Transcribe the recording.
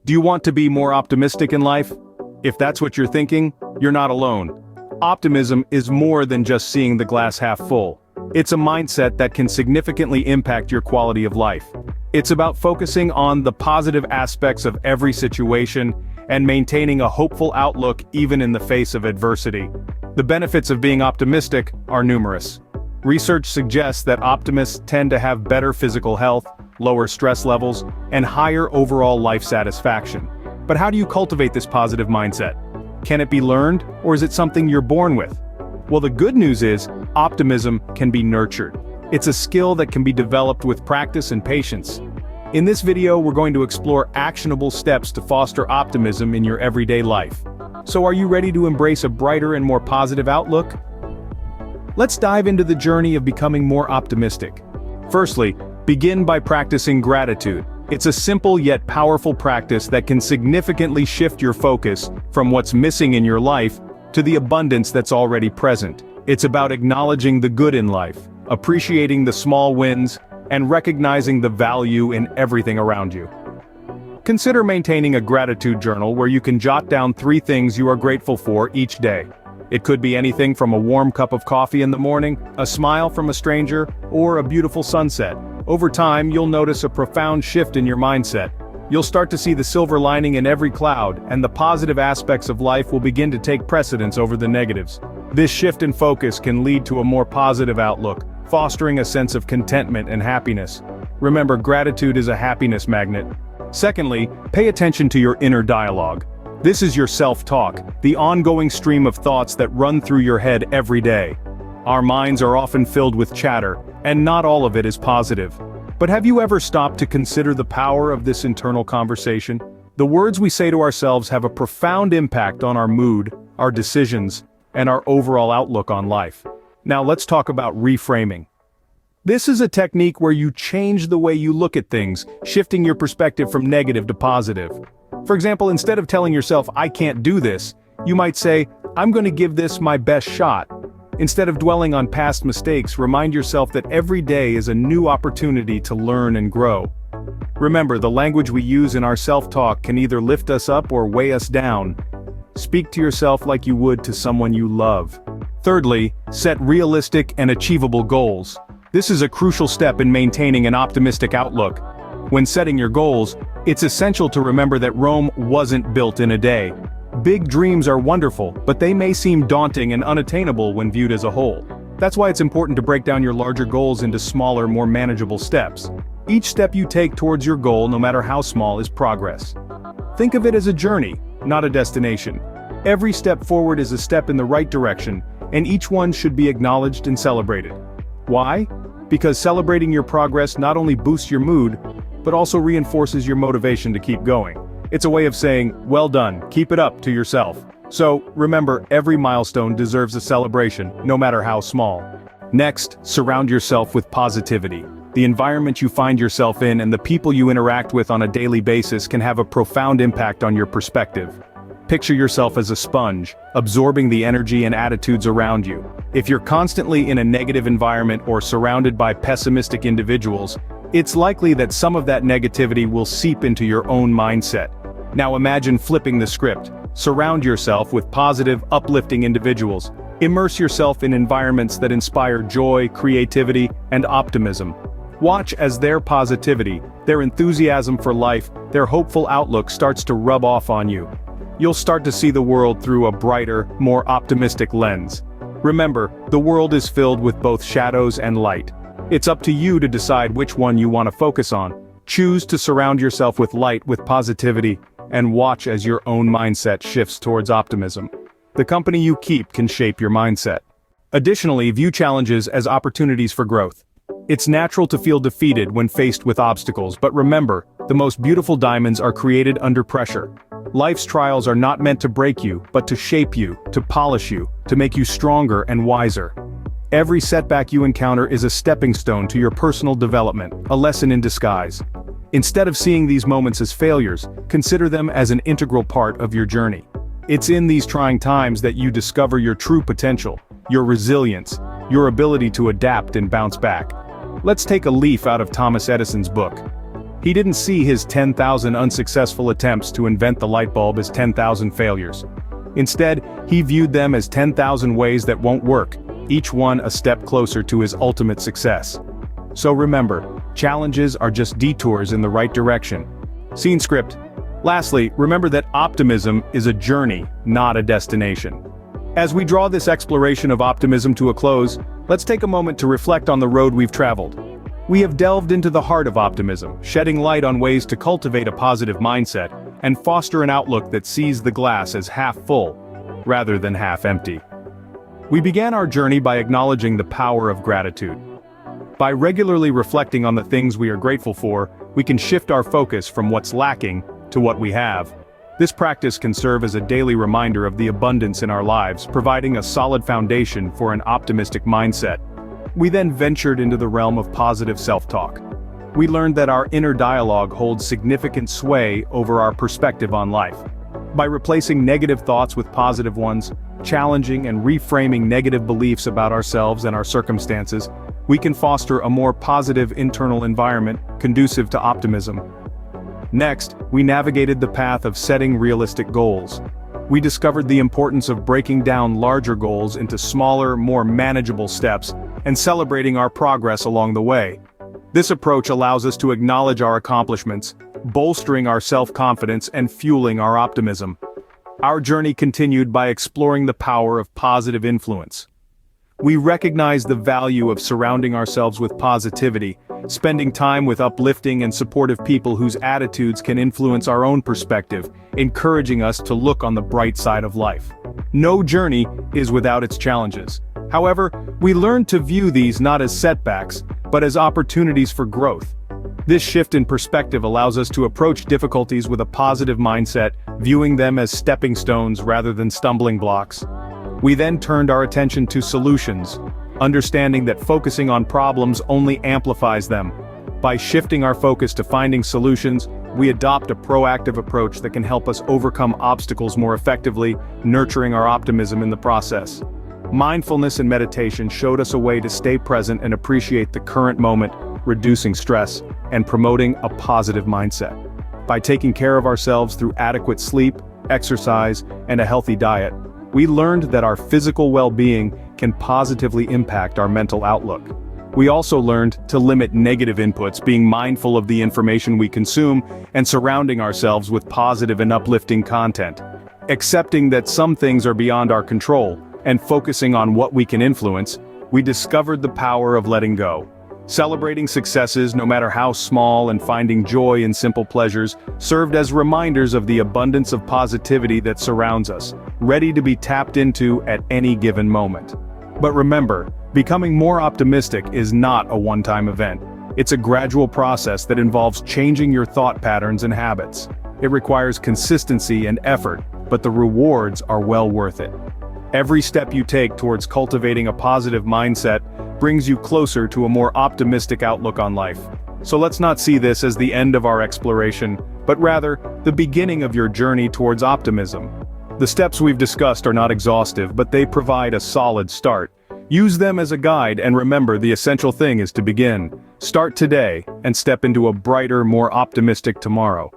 Do you want to be more optimistic in life? If that's what you're thinking, you're not alone. Optimism is more than just seeing the glass half full. It's a mindset that can significantly impact your quality of life. It's about focusing on the positive aspects of every situation and maintaining a hopeful outlook even in the face of adversity. The benefits of being optimistic are numerous. Research suggests that optimists tend to have better physical health, lower stress levels, and higher overall life satisfaction. But how do you cultivate this positive mindset? Can it be learned, or is it something you're born with? Well, the good news is, optimism can be nurtured. It's a skill that can be developed with practice and patience. In this video, we're going to explore actionable steps to foster optimism in your everyday life. So are you ready to embrace a brighter and more positive outlook? Let's dive into the journey of becoming more optimistic. Firstly, begin by practicing gratitude. It's a simple yet powerful practice that can significantly shift your focus from what's missing in your life to the abundance that's already present. It's about acknowledging the good in life, appreciating the small wins, and recognizing the value in everything around you. Consider maintaining a gratitude journal where you can jot down 3 things you are grateful for each day. It could be anything from a warm cup of coffee in the morning, a smile from a stranger, or a beautiful sunset. Over time, you'll notice a profound shift in your mindset. You'll start to see the silver lining in every cloud, and the positive aspects of life will begin to take precedence over the negatives. This shift in focus can lead to a more positive outlook, fostering a sense of contentment and happiness. Remember, gratitude is a happiness magnet. Secondly, pay attention to your inner dialogue. This is your self-talk, the ongoing stream of thoughts that run through your head every day. Our minds are often filled with chatter, and not all of it is positive. But have you ever stopped to consider the power of this internal conversation? The words we say to ourselves have a profound impact on our mood, our decisions, and our overall outlook on life. Now let's talk about reframing. This is a technique where you change the way you look at things, shifting your perspective from negative to positive. For example, instead of telling yourself, "I can't do this," you might say, "I'm going to give this my best shot." Instead of dwelling on past mistakes, remind yourself that every day is a new opportunity to learn and grow. Remember, the language we use in our self-talk can either lift us up or weigh us down. Speak to yourself like you would to someone you love. Thirdly, set realistic and achievable goals. This is a crucial step in maintaining an optimistic outlook. When setting your goals, it's essential to remember that Rome wasn't built in a day. Big dreams are wonderful, but they may seem daunting and unattainable when viewed as a whole. That's why it's important to break down your larger goals into smaller, more manageable steps. Each step you take towards your goal, no matter how small, is progress. Think of it as a journey, not a destination. Every step forward is a step in the right direction, and each one should be acknowledged and celebrated. Why? Because celebrating your progress not only boosts your mood, but also reinforces your motivation to keep going. It's a way of saying, "Well done, keep it up," to yourself. So, remember, every milestone deserves a celebration, no matter how small. Next, surround yourself with positivity. The environment you find yourself in and the people you interact with on a daily basis can have a profound impact on your perspective. Picture yourself as a sponge, absorbing the energy and attitudes around you. If you're constantly in a negative environment or surrounded by pessimistic individuals, it's likely that some of that negativity will seep into your own mindset. Now imagine flipping the script. Surround yourself with positive, uplifting individuals. Immerse yourself in environments that inspire joy, creativity, and optimism. Watch as their positivity, their enthusiasm for life, their hopeful outlook starts to rub off on you. You'll start to see the world through a brighter, more optimistic lens. Remember, the world is filled with both shadows and light. It's up to you to decide which one you want to focus on. Choose to surround yourself with light, with positivity, and watch as your own mindset shifts towards optimism. The company you keep can shape your mindset. Additionally, view challenges as opportunities for growth. It's natural to feel defeated when faced with obstacles, but remember, the most beautiful diamonds are created under pressure. Life's trials are not meant to break you, but to shape you, to polish you, to make you stronger and wiser. Every setback you encounter is a stepping stone to your personal development, a lesson in disguise. Instead of seeing these moments as failures, consider them as an integral part of your journey. It's in these trying times that you discover your true potential, your resilience, your ability to adapt and bounce back. Let's take a leaf out of Thomas Edison's book. He didn't see his 10,000 unsuccessful attempts to invent the light bulb as 10,000 failures. Instead, he viewed them as 10,000 ways that won't work, each one a step closer to his ultimate success. So remember, challenges are just detours in the right direction. Scene script. Lastly, remember that optimism is a journey, not a destination. As we draw this exploration of optimism to a close, let's take a moment to reflect on the road we've traveled. We have delved into the heart of optimism, shedding light on ways to cultivate a positive mindset and foster an outlook that sees the glass as half full, rather than half empty. We began our journey by acknowledging the power of gratitude. By regularly reflecting on the things we are grateful for, we can shift our focus from what's lacking to what we have. This practice can serve as a daily reminder of the abundance in our lives, providing a solid foundation for an optimistic mindset. We then ventured into the realm of positive self-talk. We learned that our inner dialogue holds significant sway over our perspective on life. By replacing negative thoughts with positive ones, challenging and reframing negative beliefs about ourselves and our circumstances, we can foster a more positive internal environment conducive to optimism. Next, we navigated the path of setting realistic goals. We discovered the importance of breaking down larger goals into smaller, more manageable steps, and celebrating our progress along the way. This approach allows us to acknowledge our accomplishments, bolstering our self-confidence and fueling our optimism. Our journey continued by exploring the power of positive influence. We recognize the value of surrounding ourselves with positivity, spending time with uplifting and supportive people whose attitudes can influence our own perspective, encouraging us to look on the bright side of life. No journey is without its challenges. However, we learn to view these not as setbacks, but as opportunities for growth. This shift in perspective allows us to approach difficulties with a positive mindset, viewing them as stepping stones rather than stumbling blocks. We then turned our attention to solutions, understanding that focusing on problems only amplifies them. By shifting our focus to finding solutions, we adopt a proactive approach that can help us overcome obstacles more effectively, nurturing our optimism in the process. Mindfulness and meditation showed us a way to stay present and appreciate the current moment, reducing stress, and promoting a positive mindset. By taking care of ourselves through adequate sleep, exercise, and a healthy diet, we learned that our physical well-being can positively impact our mental outlook. We also learned to limit negative inputs, being mindful of the information we consume and surrounding ourselves with positive and uplifting content. Accepting that some things are beyond our control, and focusing on what we can influence, we discovered the power of letting go. Celebrating successes, no matter how small, and finding joy in simple pleasures, served as reminders of the abundance of positivity that surrounds us, ready to be tapped into at any given moment. But remember, becoming more optimistic is not a one-time event. It's a gradual process that involves changing your thought patterns and habits. It requires consistency and effort, but the rewards are well worth it. Every step you take towards cultivating a positive mindset brings you closer to a more optimistic outlook on life. So let's not see this as the end of our exploration, but rather, the beginning of your journey towards optimism. The steps we've discussed are not exhaustive, but they provide a solid start. Use them as a guide, and remember, the essential thing is to begin. Start today, and step into a brighter, more optimistic tomorrow.